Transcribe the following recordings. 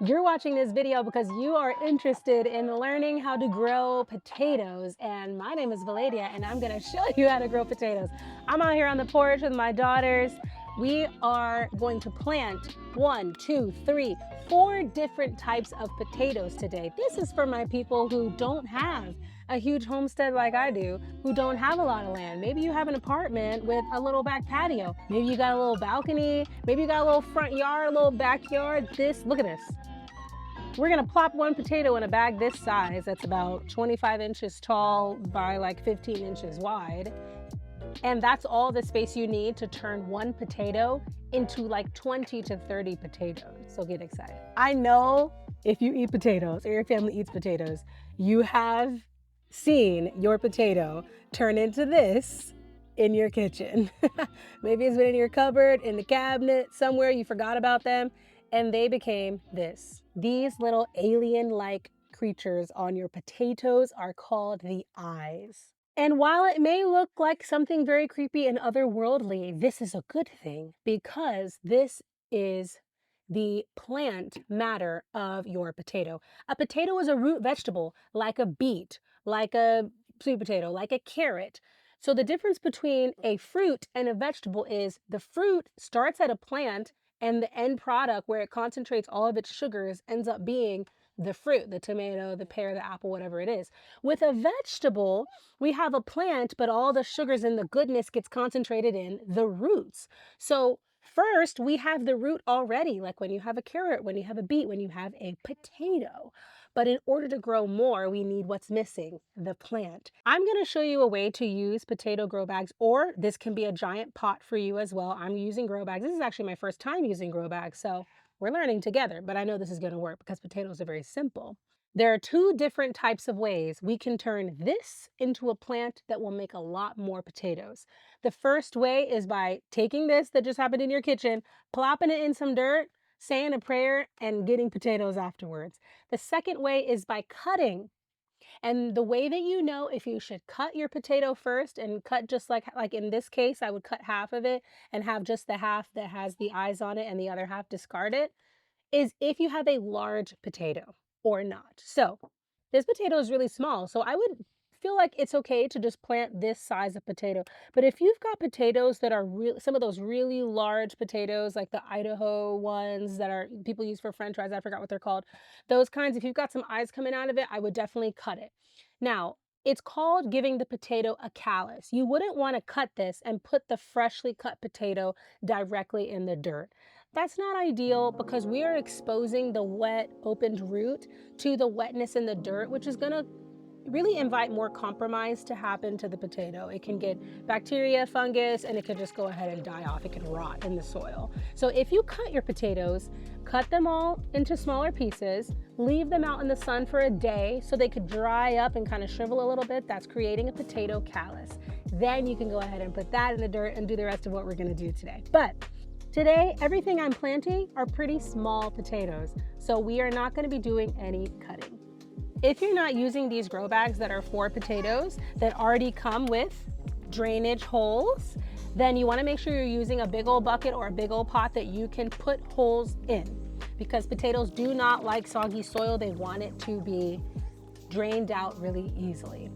You're watching this video because you are interested in learning how to grow potatoes. And my name is Valadia, and I'm gonna show you how to grow potatoes. I'm out here on the porch with my daughters. We are going to plant one, two, three, four different types of potatoes today. This is for my people who don't have a huge homestead like I do, who don't have a lot of land. Maybe you have an apartment with a little back patio. Maybe you got a little balcony. Maybe you got a little front yard, a little backyard. Look at this. We're gonna plop one potato in a bag this size that's about 25 inches tall by like 15 inches wide. And that's all the space you need to turn one potato into like 20 to 30 potatoes. So get excited. I know if you eat potatoes or your family eats potatoes, you have seen your potato turn into this in your kitchen. Maybe it's been in your cupboard, in the cabinet, somewhere you forgot about them, and they became this. These little alien-like creatures on your potatoes are called the eyes. And while it may look like something very creepy and otherworldly, this is a good thing because this is the plant matter of your potato. A potato is a root vegetable, like a beet, like a sweet potato, like a carrot. So the difference between a fruit and a vegetable is the fruit starts at a plant and the end product where it concentrates all of its sugars ends up being the fruit, the tomato, the pear, the apple, whatever it is. With a vegetable, we have a plant, but all the sugars and the goodness gets concentrated in the roots. So first, we have the root already, like when you have a carrot, when you have a beet, when you have a potato. But in order to grow more, we need what's missing, the plant. I'm gonna show you a way to use potato grow bags, or this can be a giant pot for you as well. I'm using grow bags. This is actually my first time using grow bags, so we're learning together, but I know this is gonna work because potatoes are very simple. There are two different types of ways we can turn this into a plant that will make a lot more potatoes. The first way is by taking this that just happened in your kitchen, plopping it in some dirt, saying a prayer, and getting potatoes afterwards. The second way is by cutting. And the way that you know if you should cut your potato first and cut just like in this case, I would cut half of it and have just the half that has the eyes on it and the other half discard it, is if you have a large potato or not. So this potato is really small, so I would feel like it's okay to just plant this size of potato. But if you've got potatoes that are real, some of those really large potatoes, like the Idaho ones that are people use for French fries, I forgot what they're called. Those kinds, if you've got some eyes coming out of it, I would definitely cut it. Now, it's called giving the potato a callus. You wouldn't want to cut this and put the freshly cut potato directly in the dirt. That's not ideal because we are exposing the wet, opened root to the wetness in the dirt, which is going to really invite more compromise to happen to the potato. It can get bacteria, fungus, and it can just go ahead and die off. It can rot in the soil. So if you cut your potatoes, cut them all into smaller pieces, leave them out in the sun for a day so they could dry up and kind of shrivel a little bit. That's creating a potato callus. Then you can go ahead and put that in the dirt and do the rest of what we're going to do today. But today, everything I'm planting are pretty small potatoes, so we are not going to be doing any cutting. If you're not using these grow bags that are for potatoes that already come with drainage holes, then you want to make sure you're using a big old bucket or a big old pot that you can put holes in, because potatoes do not like soggy soil. They want it to be drained out really easily.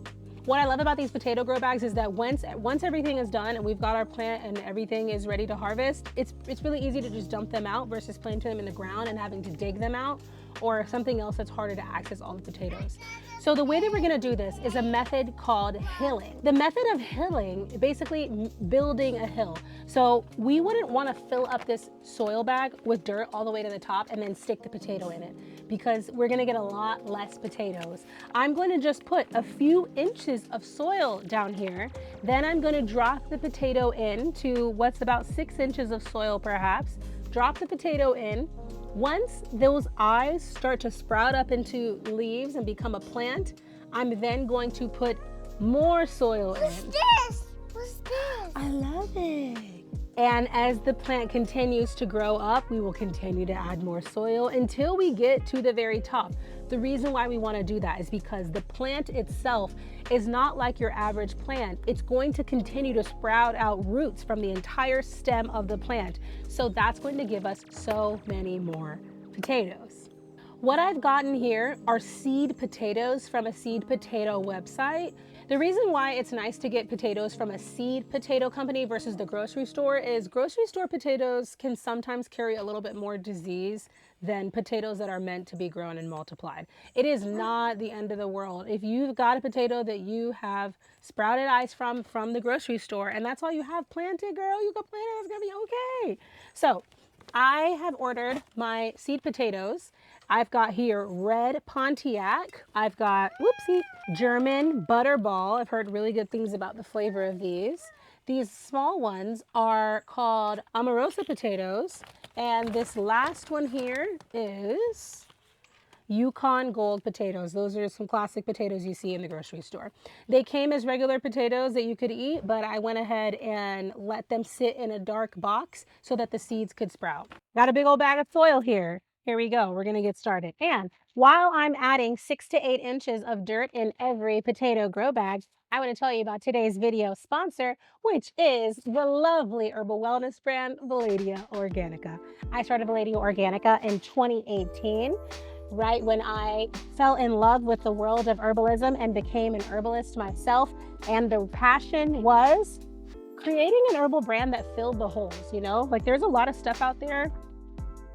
What I love about these potato grow bags is that once everything is done and we've got our plant and everything is ready to harvest, it's really easy to just dump them out versus planting them in the ground and having to dig them out, or something else that's harder to access all the potatoes. So the way that we're gonna do this is a method called hilling. The method of hilling, basically building a hill. So we wouldn't wanna fill up this soil bag with dirt all the way to the top and then stick the potato in it, because we're gonna get a lot less potatoes. I'm going to just put a few inches of soil down here. Then I'm gonna drop the potato into what's about 6 inches of soil perhaps. Drop the potato in. Once those eyes start to sprout up into leaves and become a plant, I'm then going to put more soil in. What's this? What's this? I love it. And as the plant continues to grow up, we will continue to add more soil until we get to the very top. The reason why we want to do that is because the plant itself is not like your average plant. It's going to continue to sprout out roots from the entire stem of the plant. So that's going to give us so many more potatoes. What I've gotten here are seed potatoes from a seed potato website. The reason why it's nice to get potatoes from a seed potato company versus the grocery store is grocery store potatoes can sometimes carry a little bit more disease than potatoes that are meant to be grown and multiplied. It is not the end of the world. If you've got a potato that you have sprouted eyes from the grocery store and that's all you have planted, girl, you can plant it, it's gonna be okay. So I have ordered my seed potatoes. I've got here red Pontiac. I've got, whoopsie, German Butterball. I've heard really good things about the flavor of these. These small ones are called Amorosa potatoes. And this last one here is Yukon Gold potatoes. Those are some classic potatoes you see in the grocery store. They came as regular potatoes that you could eat, but I went ahead and let them sit in a dark box so that the seeds could sprout. Got a big old bag of soil here. Here we go. We're going to get started. And while I'm adding 6 to 8 inches of dirt in every potato grow bag, I want to tell you about today's video sponsor, which is the lovely herbal wellness brand, Valadia Organica. I started Valadia Organica in 2018, right when I fell in love with the world of herbalism and became an herbalist myself. And the passion was creating an herbal brand that filled the holes, you know? Like there's a lot of stuff out there,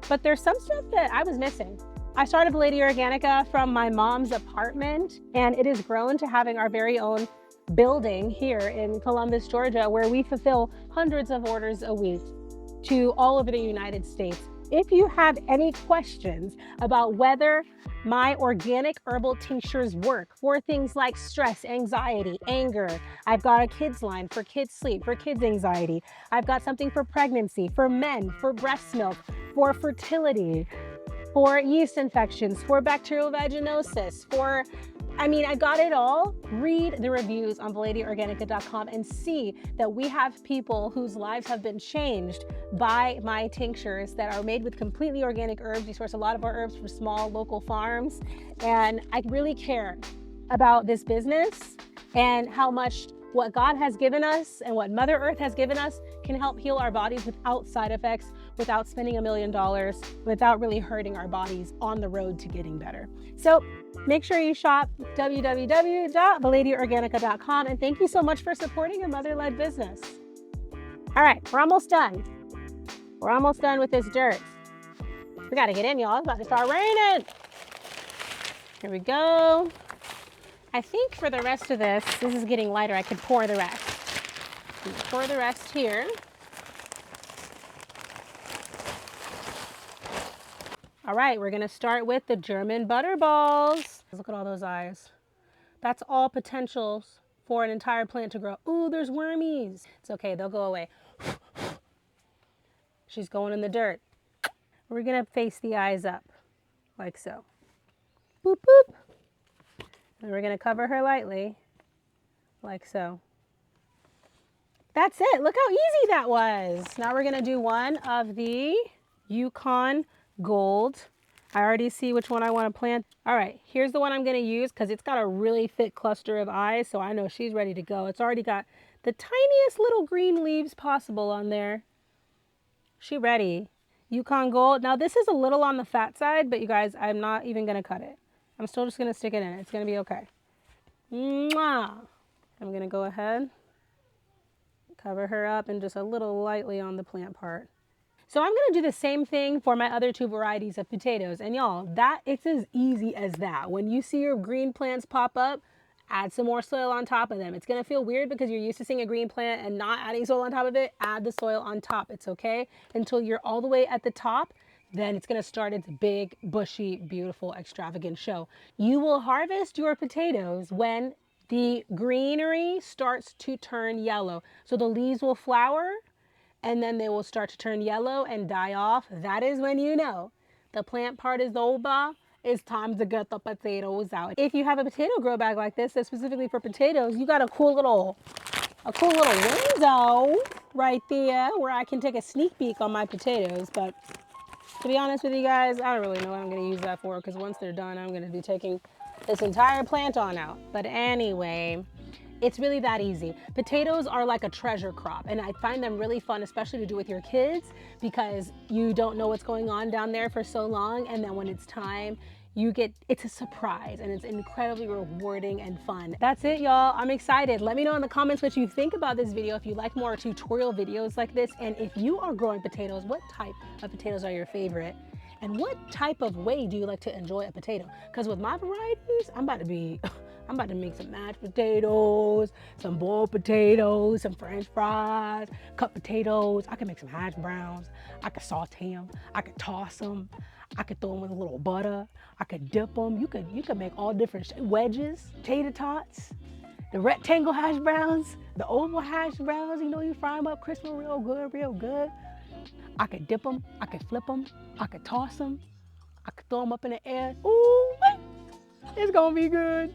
but there's some stuff that I was missing. I started Valadia Organica from my mom's apartment, and it has grown to having our very own building here in Columbus, Georgia, where we fulfill hundreds of orders a week to all over the United States. If you have any questions about whether my organic herbal tinctures work for things like stress, anxiety, anger, I've got a kids line for kids sleep, for kids anxiety. I've got something for pregnancy, for men, for breast milk, for fertility, for yeast infections, for bacterial vaginosis, I got it all. Read the reviews on ValadiaOrganica.com and see that we have people whose lives have been changed by my tinctures that are made with completely organic herbs. We source a lot of our herbs from small local farms. And I really care about this business and how much what God has given us and what Mother Earth has given us can help heal our bodies without side effects, without spending $1 million, without really hurting our bodies on the road to getting better. So make sure you shop www.valadiaorganica.com, and thank you so much for supporting a mother-led business. All right, we're almost done. We're almost done with this dirt. We got to get in, y'all. It's about to start raining. Here we go. I think for the rest of this is getting lighter. I could pour the rest. Pour the rest here. All right, we're gonna start with the German Butterballs. Look at all those eyes. That's all potentials for an entire plant to grow. Ooh, there's wormies. It's okay, they'll go away. She's going in the dirt. We're gonna face the eyes up, like so. Boop, boop. And we're gonna cover her lightly, like so. That's it, look how easy that was. Now we're gonna do one of the Yukon Gold. I already see which one I want to plant. All right, here's the one I'm going to use because it's got a really thick cluster of eyes, so I know she's ready to go. It's already got the tiniest little green leaves possible on there. She ready. Yukon Gold. Now this is a little on the fat side, but you guys, I'm not even going to cut it. I'm still just going to stick it in. It's going to be okay. Mwah. I'm going to go ahead, cover her up and just a little lightly on the plant part. So I'm going to do the same thing for my other 2 varieties of potatoes. And y'all, it's as easy as that. When you see your green plants pop up, add some more soil on top of them. It's going to feel weird because you're used to seeing a green plant and not adding soil on top of it. Add the soil on top. It's okay until you're all the way at the top. Then it's going to start its big, bushy, beautiful, extravagant show. You will harvest your potatoes when the greenery starts to turn yellow. So the leaves will flower, and then they will start to turn yellow and die off. That is when you know the plant part is over. It's time to get the potatoes out. If you have a potato grow bag like this that's specifically for potatoes, you got a cool little window right there where I can take a sneak peek on my potatoes. But to be honest with you guys, I don't really know what I'm gonna use that for, because once they're done, I'm gonna be taking this entire plant on out. But anyway, It's really that easy. Potatoes are like a treasure crop, and I find them really fun, especially to do with your kids, because you don't know what's going on down there for so long, and then when it's time, it's a surprise, and it's incredibly rewarding and fun. That's it, y'all. I'm excited. Let me know in the comments what you think about this video, if you like more tutorial videos like this, and if you are growing potatoes, what type of potatoes are your favorite? And what type of way do you like to enjoy a potato? Because with my varieties, I'm about to make some mashed potatoes, some boiled potatoes, some French fries, cut potatoes. I can make some hash browns. I can saute them. I can toss them. I could throw them with a little butter. I could dip them. You could make all different wedges, tater tots, the rectangle hash browns, the oval hash browns. You fry them up crispy, real good, real good. I could dip them. I could flip them. I could toss them. I could throw them up in the air. Ooh, it's gonna be good.